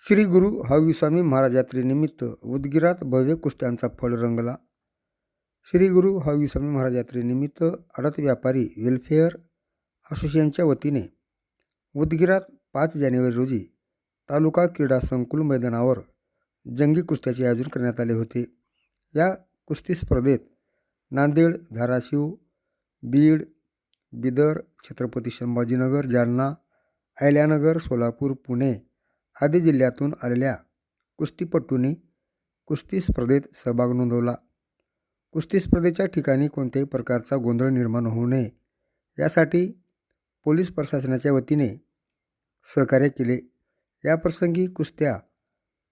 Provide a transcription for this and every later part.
श्री गुरु हवी महाराज यात्रेनिमित्त उदगीरात भव्य कुस्त्यांचा फळ रंगला। श्री गुरु हवी महाराज यात्रेनिमित्त आडत व्यापारी वेलफेअर असोसिएशनच्या वतीने उदगीरात 5 जानेवारी रोजी तालुका क्रीडा संकुल मैदानावर जंगी कुस्त्याचे आयोजन करण्यात आले होते। या कुस्ती स्पर्धेत नांदेड, धाराशिव, बीड, बिदर, छत्रपती संभाजीनगर, जालना, अहिल्यानगर, सोलापूर, पुणे आदी जिल्ह्यातून आलेल्या कुस्तीपटूंनी कुस्ती स्पर्धेत सहभाग नोंदवला। कुस्ती स्पर्धेच्या ठिकाणी कोणत्याही प्रकारचा गोंधळ निर्माण होऊ नये यासाठी पोलीस प्रशासनाच्या वतीने सहकार्य केले। या प्रसंगी कुस्त्या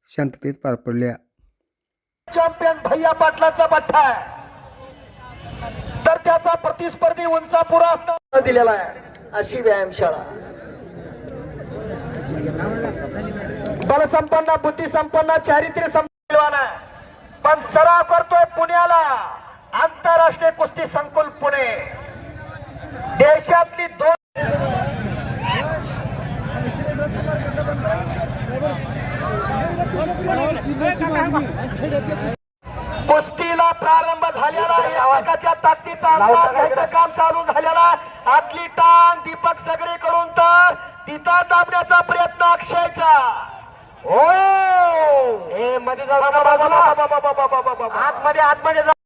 शांततेत पार पडल्या। चॅम्पियन भैया पाटलाचा पट्टा आहे, तर त्याचा प्रतिस्पर्धी उंचापुरा दिलेला आहे। अशी व्यायामशाळा बलसंपन्न, बुद्धिसंपन्न, चारित्र्य संपन्न पण सराव करतोय पुण्याला आंतरराष्ट्रीय कुस्ती संकुल पुणे। देशातली 2 कुस्तीला प्रारंभ झालेला, एकाच्या ताकदीचा अंदाज घ्यायचं काम चालू झालेला। आतली टांग दीपक सगळीकडून तर तिथं दाबण्याचा प्रयत्न अक्षयचा। हो, हे मध्ये जाऊ, आतमध्ये